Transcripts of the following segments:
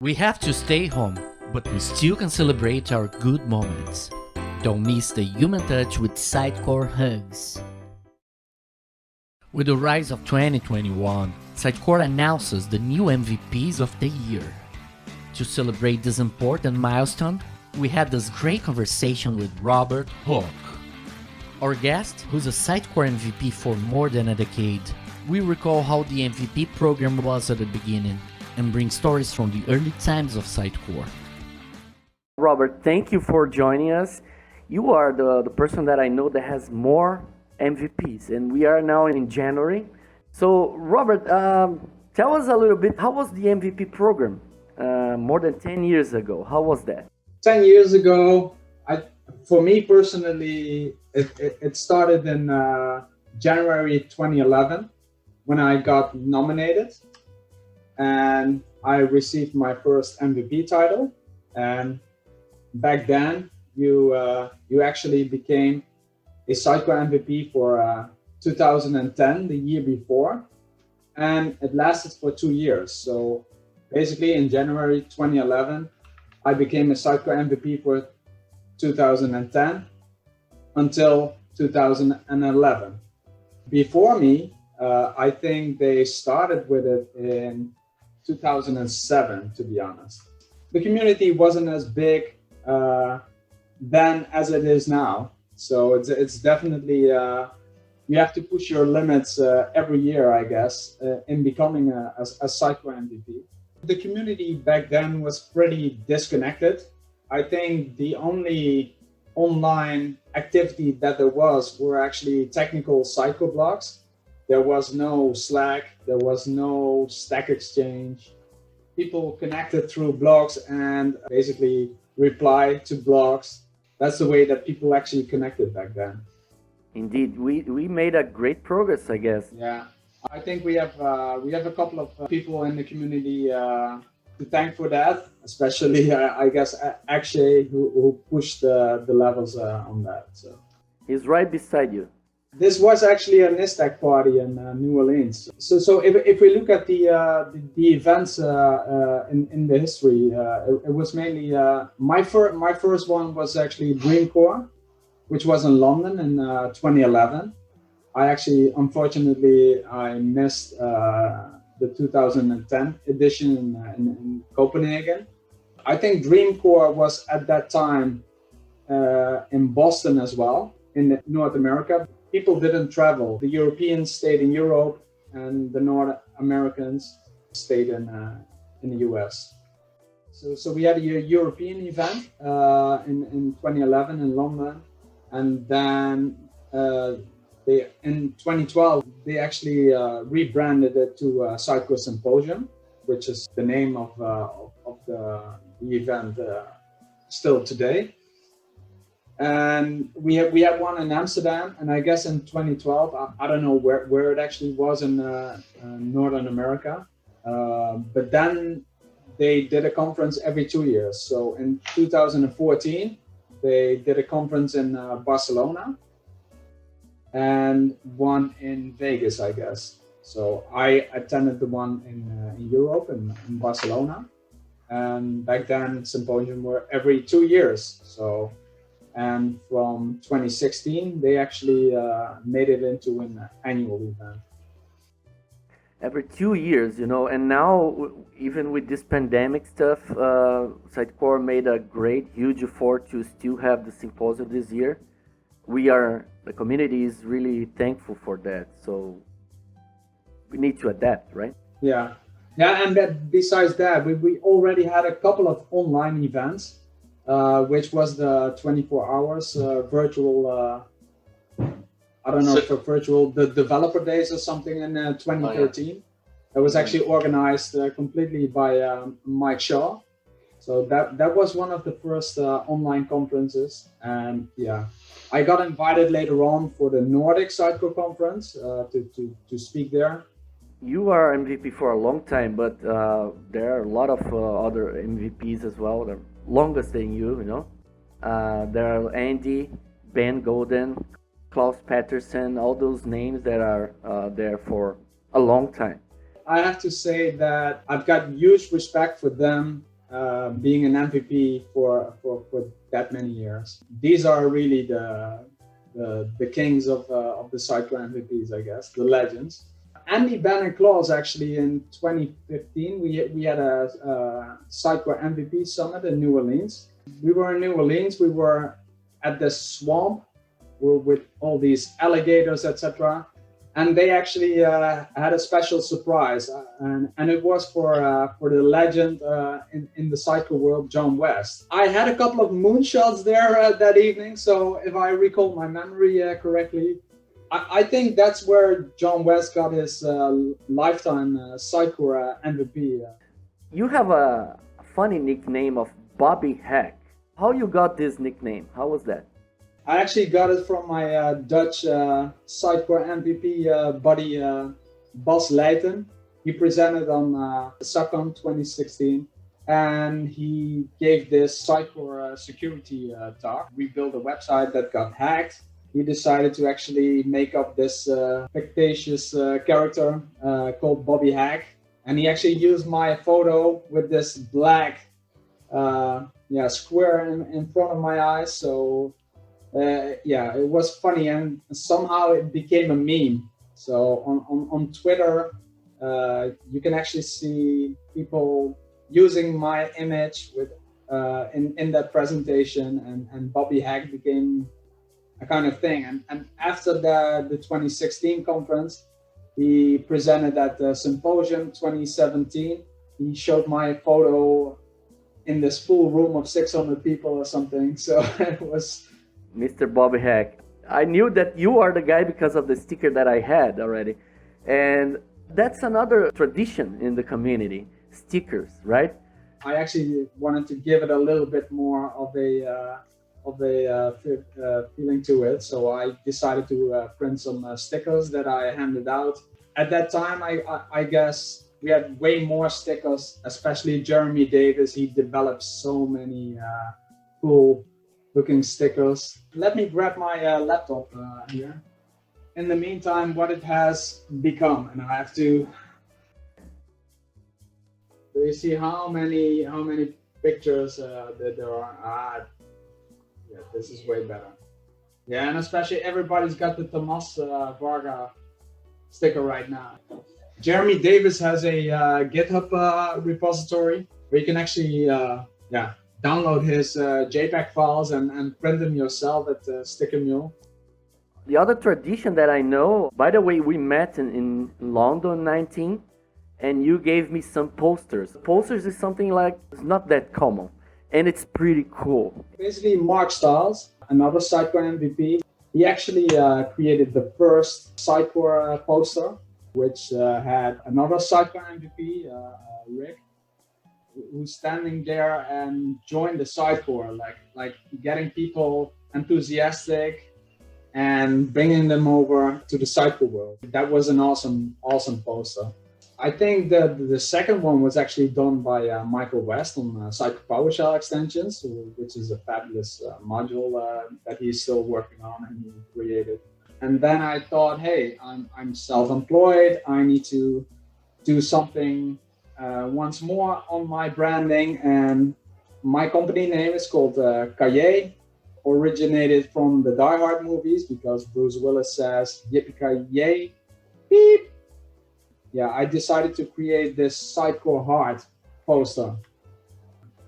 We have to stay home, but we still can celebrate our good moments. Don't miss the human touch with Sitecore hugs. With the rise of 2021, Sitecore announces the new MVPs of the year. To celebrate this important milestone, we had this great conversation with Robbert Hock, our guest, who's a Sitecore MVP for more than a decade. We recall how the MVP program was at the beginning and bring stories from the early times of Sitecore. Robbert, thank you for joining us. You are the person that I know that has more MVPs, and we are now in January. So, Robbert, tell us a little bit, how was the MVP program more than 10 years ago? How was that? 10 years ago, for me personally, it started in January 2011 when I got nominated and I received my first MVP title. And back then, you actually became a Sitecore MVP for 2010, the year before, and it lasted for 2 years. So basically in January 2011, I became a Sitecore MVP for 2010 until 2011. Before me, I think they started with it in 2007, to be honest. The community wasn't as big then as it is now. So it's definitely, you have to push your limits every year, I guess, in becoming a Sitecore MVP. The community back then was pretty disconnected. I think the only online activity that there was were actually technical Sitecore blogs. There was no Slack, there was no Stack Exchange. People connected through blogs and basically reply to blogs. That's the way that people actually connected back then. Indeed, we made a great progress, I guess. Yeah, I think we have a couple of people in the community to thank for that, especially I guess Akshay, who pushed the levels on that. So he's right beside you. This was actually a NISTAC party in New Orleans. So if we look at the events in the history, it was mainly my first one was actually Dreamcore, which was in London in 2011. I actually, unfortunately, I missed the 2010 edition in Copenhagen. I think Dreamcore was at that time in Boston as well, in North America. People didn't travel. The Europeans stayed in Europe and the North Americans stayed in the US. So we had a European event in 2011 in London. And then in 2012, they actually rebranded it to Sitecore Symposium, which is the name of the event still today. And we had one in Amsterdam, and I guess in 2012, I don't know where it actually was in Northern America, but then they did a conference every 2 years. So in 2014, they did a conference in Barcelona and one in Vegas, I guess. So I attended the one in Europe, in Barcelona, and back then symposium were every 2 years. So. And from 2016, they actually made it into an annual event. Every 2 years, and now, even with this pandemic stuff, Sitecore made a great, huge effort to still have the symposium this year. The community is really thankful for that. So we need to adapt, right? Yeah, and besides that, we already had a couple of online events. Which was the 24 hours virtual, I don't know, for virtual, the developer days or something in 2013. Oh, yeah. It was actually organized completely by Mike Shaw. So that was one of the first online conferences. And yeah, I got invited later on for the Nordic Sitecore conference to speak there. You are MVP for a long time, but there are a lot of other MVPs as well. They're longest than you, There are Andy, Ben Golden, Klaus Petersen, all those names that are there for a long time. I have to say that I've got huge respect for them being an MVP for that many years. These are really the kings of the Sitecore MVPs, I guess, the legends. Andy, Ben, and Klaus actually in 2015 we had a Sitecore MVP summit in New Orleans. We were in New Orleans. We were at the swamp with all these alligators, etc. And they actually had a special surprise, and it was for the legend in the Sitecore world, John West. I had a couple of moonshots there that evening, so if I recall my memory correctly, I think that's where John West got his lifetime Sitecore MVP. You have a funny nickname of Bobby Hack. How you got this nickname? How was that? I actually got it from my Dutch Sitecore MVP buddy Bas Lijten. He presented on SACCON 2016, and he gave this Sitecore security talk. We built a website that got hacked. He decided to actually make up this fictitious character called Bobby Hack, and he actually used my photo with this black square in front of my eyes. So it was funny, and somehow it became a meme. So on Twitter, you can actually see people using my image with in that presentation, and Bobby Hack became a kind of thing. And after the 2016 conference, he presented at the Symposium 2017. He showed my photo in this full room of 600 people or something. So it was Mr. Bobby Hack. I knew that you are the guy because of the sticker that I had already. And that's another tradition in the community, stickers, right? I actually wanted to give it a little bit more of a feeling to it. So I decided to print some stickers that I handed out. At that time, I guess we had way more stickers, especially Jeremy Davis. He developed so many cool looking stickers. Let me grab my laptop here. In the meantime, what it has become, and I have to. Do you see how many pictures that there are? Yeah, this is way better. Yeah, and especially everybody's got the Tamas Vargas sticker right now. Jeremy Davis has a GitHub repository where you can actually download his JPEG files and print them yourself at Sticker Mule. The other tradition that I know, by the way, we met in London 19, and you gave me some posters. Posters is something like, it's not that common, and it's pretty cool. Basically, Marc Stiles, another Sitecore MVP, he actually created the first Sitecore poster, which had another Sitecore MVP, Rick, who's standing there and joined the Sitecore, like getting people enthusiastic and bringing them over to the Sitecore world. That was an awesome poster. I think that the second one was actually done by Michael West on Sitecore PowerShell extensions, which is a fabulous module that he's still working on and he created. And then I thought, hey, I'm self-employed. I need to do something once more on my branding. And my company name is called Cahier, originated from the Die Hard movies because Bruce Willis says, yippee-ki-yay, beep. Yeah, I decided to create this Sitecore Heart poster.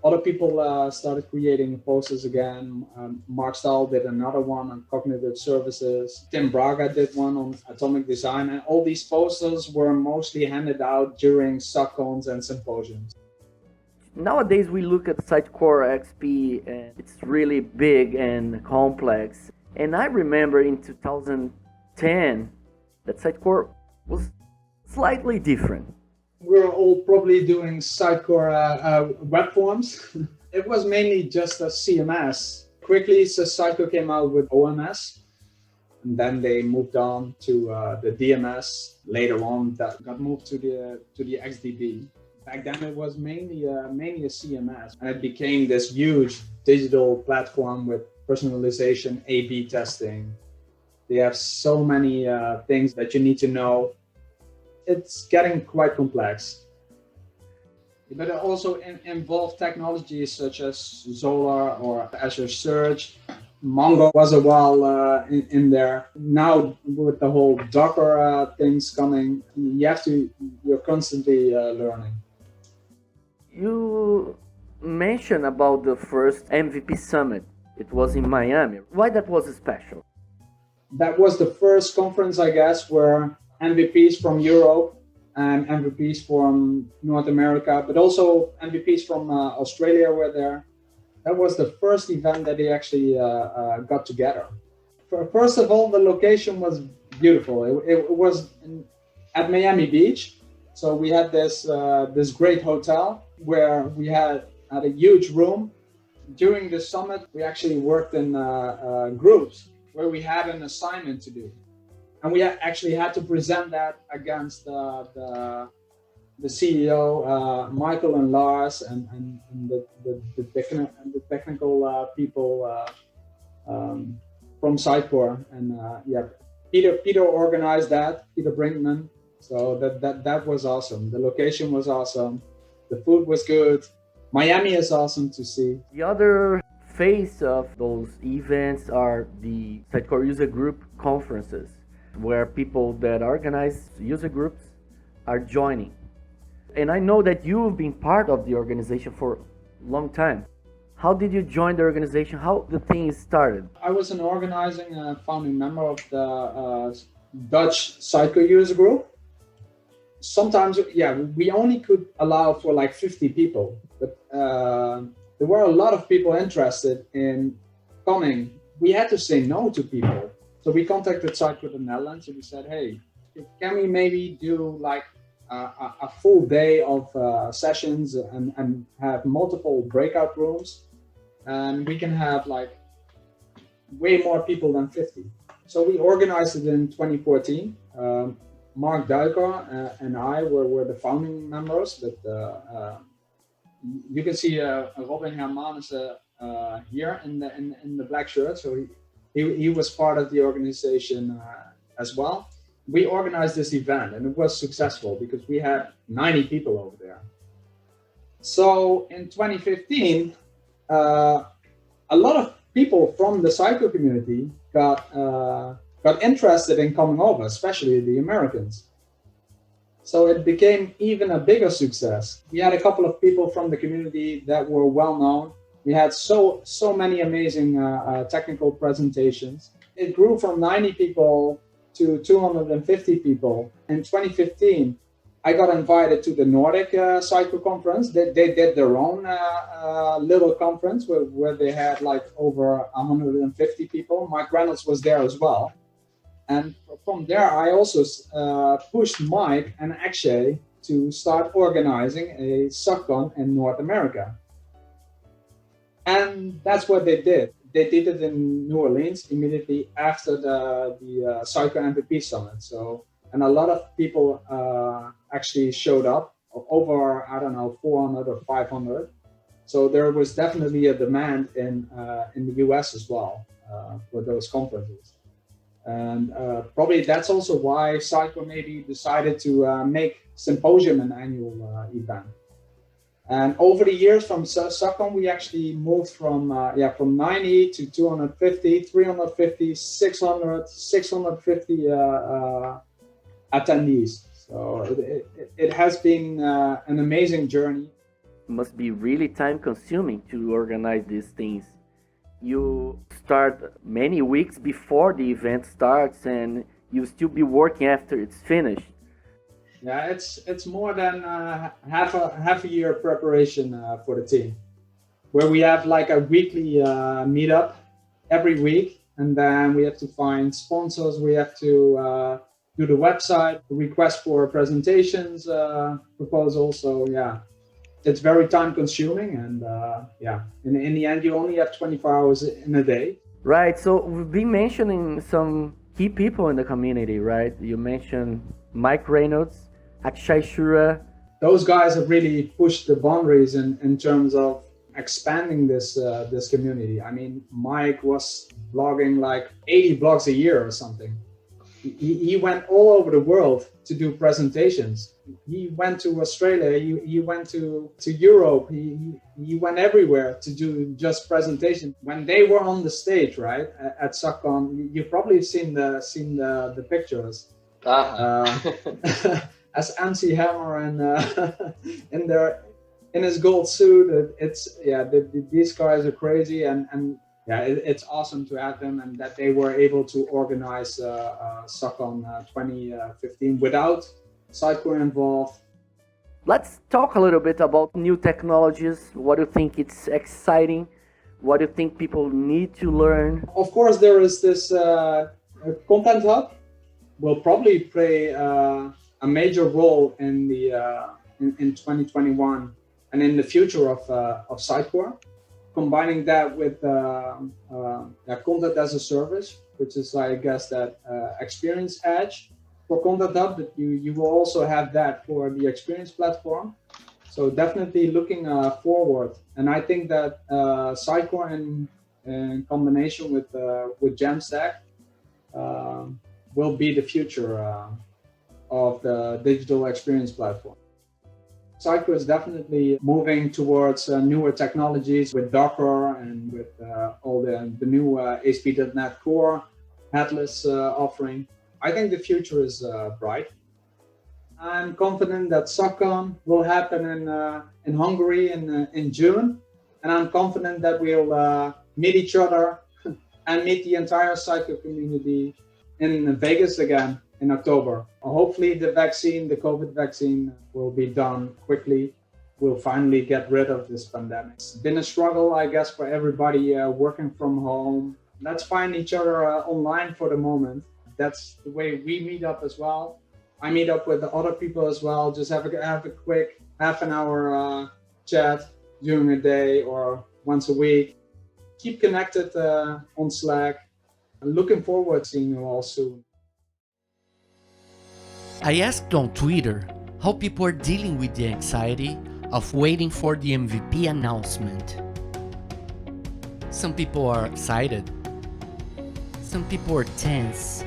Other people started creating posters again. Marc Stahl did another one on cognitive services. Tim Braga did one on atomic design. And all these posters were mostly handed out during SACCONs and symposiums. Nowadays, we look at Sitecore XP, and it's really big and complex. And I remember in 2010 that Sitecore was slightly different. We're all probably doing Sitecore web forms. It was mainly just a CMS. Quickly, so Sitecore came out with OMS, and then they moved on to the DMS. Later on, that got moved to the XDB. Back then, it was mainly a CMS, and it became this huge digital platform with personalization, A/B testing. They have so many things that you need to know it's getting quite complex. But it also involved technologies such as Zolar or Azure Search. Mongo was a while in there. Now with the whole Docker things coming, you're constantly learning. You mentioned about the first MVP summit. It was in Miami. Why that was special? That was the first conference, I guess, where MVPs from Europe and MVPs from North America, but also MVPs from Australia were there. That was the first event that they actually got together. First of all, the location was beautiful. It was at Miami Beach. So we had this great hotel where we had a huge room. During the summit, we actually worked in groups where we had an assignment to do. And we actually had to present that against the CEO, Michael and Lars, and the technical people from Sitecore. And Pieter organized that, Pieter Brinkman. So that was awesome. The location was awesome. The food was good. Miami is awesome to see. The other phase of those events are the Sitecore user group conferences, where people that organize user groups are joining. And I know that you've been part of the organization for a long time. How did you join the organization? How the thing started? I was an organizing founding member of the Dutch Sitecore user group. Sometimes, we only could allow for like 50 people, but there were a lot of people interested in coming. We had to say no to people. So we contacted Sitecore the Netherlands and we said, hey, can we maybe do like a full day of sessions and have multiple breakout rooms, and we can have like way more people than 50. So we organized it in 2014. Marc Duiker and I were the founding members, but you can see Robin Hermanussen here in the black shirt. So he was part of the organization as well. We organized this event and it was successful because we had 90 people over there. So in 2015, a lot of people from the Sitecore community got interested in coming over, especially the Americans. So it became even a bigger success. We had a couple of people from the community that were well known. We had so many amazing technical presentations. It grew from 90 people to 250 people. In 2015, I got invited to the Nordic Sitecore conference. They did their own little conference where they had like over 150 people. Mike Reynolds was there as well. And from there, I also pushed Mike and Akshay to start organizing a SUCCON in North America. And that's what they did. They did it in New Orleans immediately after the Sitecore MVP Summit. So, and a lot of people actually showed up, over, 400 or 500. So there was definitely a demand in the US as well for those conferences. And probably that's also why Sitecore maybe decided to make Symposium an annual event. And over the years from SUCCON, we actually moved from 90 to 250, 350, 600, 650 attendees. So it has been an amazing journey. It must be really time consuming to organize these things. You start many weeks before the event starts and you still be working after it's finished. Yeah, it's more than half a year preparation for the team, where we have like a weekly meetup every week, and then we have to find sponsors. We have to do the website, request for presentations, proposals. So yeah, it's very time consuming, and in the end, you only have 24 hours in a day. Right. So we've been mentioning some key people in the community, right? You mentioned Mike Reynolds, Akshay Sura. Those guys have really pushed the boundaries in terms of expanding this community. I mean, Mike was blogging like 80 blogs a year or something. he went all over the world to do presentations. He went to Australia, he went to Europe, he went everywhere to do just presentations. When they were on the stage, right, at SUCCON, you've probably seen the pictures. As MC Hammer and in his gold suit. These guys are crazy, and yeah, it's awesome to have them, and that they were able to organize SUCCON 2015 without Sitecore involved. Let's talk a little bit about new technologies. What do you think it's exciting? What do you think people need to learn? Of course, there is this Content Hub will probably play a major role in the in 2021 and in the future of Sitecore. Combining that with content as a service, which is, I guess, that experience edge for Content Hub, that you will also have that for the experience platform. So definitely looking forward, and I think that Sitecore in combination with Jamstack will be the future of the digital experience platform. Sitecore is definitely moving towards newer technologies with Docker and with all the new ASP.NET Core headless offering. I think the future is bright. I'm confident that SUCCON will happen in Hungary in June, and I'm confident that we'll meet each other and meet the entire Sitecore community in Vegas again in October. Hopefully the COVID vaccine will be done quickly. We'll finally get rid of this pandemic. It's been a struggle, I guess, for everybody working from home. Let's find each other online for the moment. That's the way we meet up as well. I meet up with other people as well. Just have a quick half an hour chat during a day or once a week. Keep connected on Slack. I'm looking forward to seeing you all soon. I asked on Twitter how people are dealing with the anxiety of waiting for the MVP announcement. Some people are excited. Some people are tense.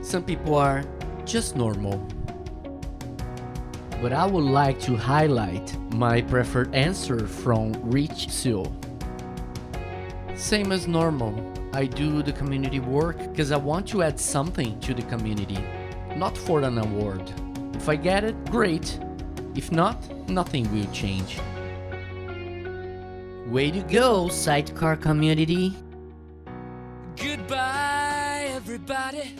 Some people are just normal. But I would like to highlight my preferred answer from Rich Seal. Same as normal, I do the community work because I want to add something to the community, not for an award. If I get it, great. If not, nothing will change. Way to go, Sitecore community. Goodbye, everybody.